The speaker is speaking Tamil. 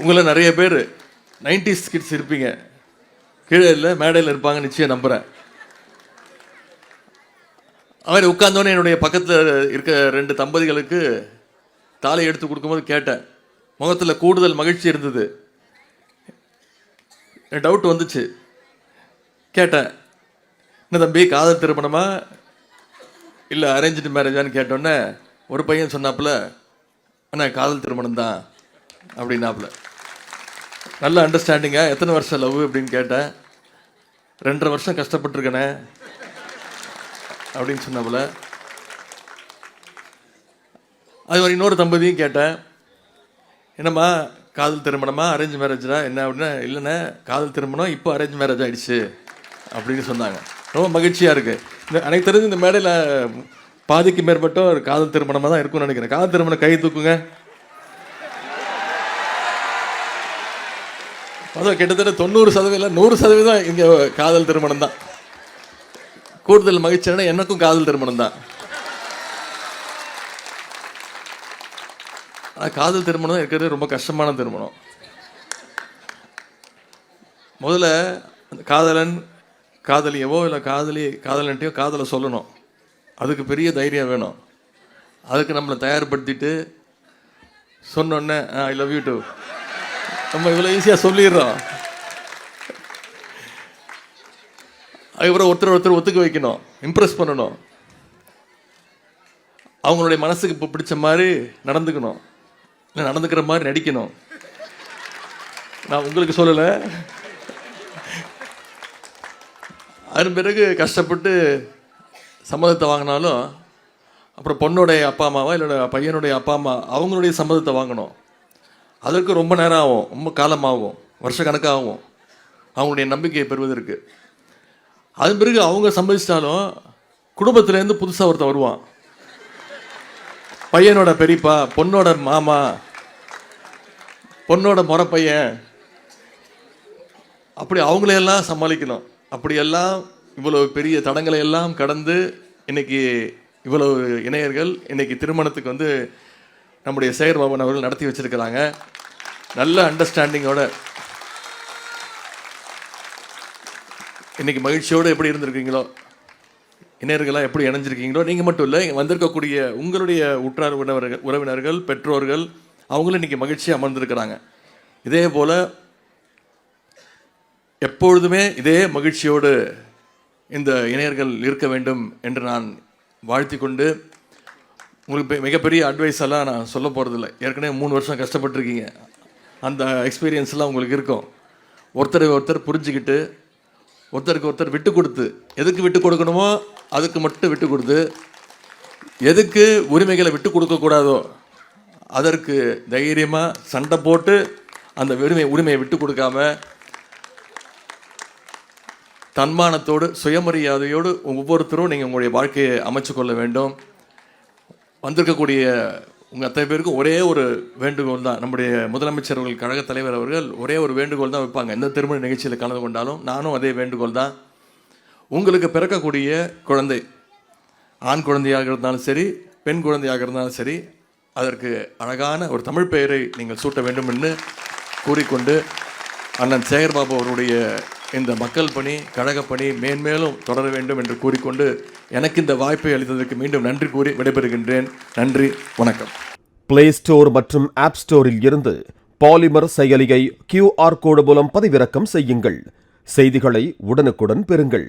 உங்களை நிறைய பேர் 90s கிட்ஸ் இருப்பீங்க, கீழே இல்லை மேடையில் இருப்பாங்க, நிச்சயம் நம்புகிறேன். அவர் உட்கார்ந்தோன்னே என்னுடைய பக்கத்தில் இருக்க 2 தம்பதிகளுக்கு தாலி எடுத்து கொடுக்கும்போது கேட்டேன். முகத்தில் கூடுதல் மகிழ்ச்சி இருந்தது. டவுட் வந்துச்சு. கேட்டேன், என்ன தம்பி காதல் திருமணமா இல்லை அரேஞ்சு மேரேஜான்னு கேட்டோன்னே ஒரு பையன் சொன்னாப்புல, அண்ணா காதல் திருமணம் தான் அப்படின்னாப்புல. நல்ல அண்டர்ஸ்டாண்டிங்கா? எத்தனை வருஷம் லவ் அப்படின்னு கேட்டேன். 2.5 வருஷம் கஷ்டப்பட்டுருக்கேனே அப்படின்னு சொன்னாப்புல. அது ஒரு இன்னொரு தம்பதியும் கேட்டேன், என்னம்மா காதல் திருமணமா அரேஞ்ச் மேரேஜா என்ன அப்படின்னா, இல்லைண்ணே காதல் திருமணம் இப்போ அரேஞ்ச் மேரேஜ் ஆகிடுச்சு அப்படின்னு சொன்னாங்க. ரொம்ப மகிழ்ச்சியாக இருக்குது. எனக்கு தெரிஞ்சு இந்த மேடையில் பாதிக்கு மேற்பட்டோர் காதல் திருமணமாக தான் இருக்கும்னு நினைக்கிறேன். காதல் திருமணம் கை தூக்குங்க. அதுவும் கிட்டத்தட்ட 90% 100% இங்கே காதல் திருமணம் தான். கூடுதல் மகிழ்ச்சியான எனக்கும் காதல் திருமணம் தான். ஆனால் காதல் திருமணம் தான் இருக்கிறது ரொம்ப கஷ்டமான திருமணம். முதல்ல காதலன் காதலியவோ இல்லை காதலன்ட்டையோ காதலை சொல்லணும். அதுக்கு பெரிய தைரியம் வேணும். அதுக்கு நம்மளை தயார்படுத்திட்டு சொன்னோன்னே ஐ லவ் யூ டூ நம்ம இவ்வளோ ஈஸியாக சொல்லிடுறோம். அதுக்கப்புறம் ஒருத்தர் ஒத்துக்க வைக்கணும், இம்ப்ரெஸ் பண்ணணும், அவங்களுடைய மனசுக்கு இப்போ பிடிச்ச மாதிரி நடந்துக்கணும், இல்லை நடந்துக்கிற மாதிரி நடிக்கணும். நான் உங்களுக்கு சொல்லலை. அதன் பிறகு கஷ்டப்பட்டு சம்மதத்தை வாங்கினாலும் அப்புறம் பொண்ணுடைய அப்பா அம்மாவா இல்லை பையனுடைய அப்பா அம்மா அவங்களுடைய சம்மதத்தை வாங்கணும். அதற்கு ரொம்ப நேரம் ஆகும், ரொம்ப காலமாகும், வருஷ கணக்காகும் அவங்களுடைய நம்பிக்கையை பெறுவதற்கு. அதன் பிறகு அவங்க சம்மதிச்சிட்டாலும் குடும்பத்திலேருந்து புதுசாக ஒருத்தன் வருவான். பையனோட பெரியப்பா, பொண்ணோட மாமா, பொண்ணோட முறை பையன், அப்படி அவங்களையெல்லாம் சமாளிக்கணும். அப்படியெல்லாம் இவ்வளவு பெரிய தடங்களை எல்லாம் கடந்து இன்னைக்கு இவ்வளவு இணையர்கள் இன்னைக்கு திருமணத்துக்கு வந்து நம்முடைய சேகர் பாபன் அவர்கள் நடத்தி வச்சிருக்கிறாங்க. நல்ல அண்டர்ஸ்டாண்டிங்கோட இன்னைக்கு மகிழ்ச்சியோடு எப்படி இருந்திருக்கீங்களோ, இணையர்களாக எப்படி இணைஞ்சிருக்கீங்களோ, நீங்கள் மட்டும் இல்லை வந்திருக்கக்கூடிய உங்களுடைய உற்றார் உறவினர்கள் பெற்றோர்கள் அவங்களும் இன்னைக்கு மகிழ்ச்சியாக அமர்ந்திருக்கிறாங்க. இதே போல் எப்பொழுதுமே இதே மகிழ்ச்சியோடு இந்த இணையர்கள் இருக்க வேண்டும் என்று நான் வாழ்த்தி கொண்டு, உங்களுக்கு மிகப்பெரிய அட்வைஸ் எல்லாம் நான் சொல்ல போகிறதில்ல. ஏற்கனவே 3 வருஷம் கஷ்டப்பட்டுருக்கீங்க, அந்த எக்ஸ்பீரியன்ஸ்லாம் உங்களுக்கு இருக்கும். ஒருத்தர் புரிஞ்சுக்கிட்டு ஒருத்தருக்கு ஒருத்தர் விட்டு கொடுத்து, எதுக்கு விட்டு கொடுக்கணுமோ அதுக்கு மட்டும் விட்டு கொடுத்து, எதுக்கு உரிமைகளை விட்டு கொடுக்கக்கூடாதோ அதற்கு தைரியமாக சண்டை போட்டு அந்த உரிமையை விட்டு கொடுக்காம தன்மானத்தோடு சுயமரியாதையோடு ஒவ்வொருத்தரும் நீங்கள் உங்களுடைய வாழ்க்கையை அமைச்சு கொள்ள வேண்டும். வந்திருக்கக்கூடிய உங்கள் அத்தனை பேருக்கும் ஒரே ஒரு வேண்டுகோள் தான். நம்முடைய முதலமைச்சர் அவர்கள் கழக தலைவர் அவர்கள் ஒரே ஒரு வேண்டுகோள் தான் வைப்பாங்க. எந்த திருமண நிகழ்ச்சியில் கலந்து கொண்டாலும் நானும் அதே வேண்டுகோள் தான். உங்களுக்கு பிறக்கக்கூடிய குழந்தை ஆண் குழந்தையாக இருந்தாலும் சரி, பெண் குழந்தையாக இருந்தாலும் சரி, அதற்கு அழகான ஒரு தமிழ் பெயரை நீங்கள் சூட்ட வேண்டும் என்று கூறிக்கொண்டு, அண்ணன் சேகர்பாபு அவருடைய இந்த மக்கள் பணி கழகப்பணி மேன்மேலும் தொடர வேண்டும் என்று கூறிக்கொண்டு, எனக்கு இந்த வாய்ப்பை அளித்ததற்கு மீண்டும் நன்றி கூறி விடைபெறுகின்றேன். நன்றி, வணக்கம். பிளே ஸ்டோர் மற்றும் ஆப் ஸ்டோரில் இருந்து பாலிமர் செயலியை QR கோடு மூலம் பதிவிறக்கம் செய்யுங்கள். செய்திகளை உடனுக்குடன் பெறுங்கள்.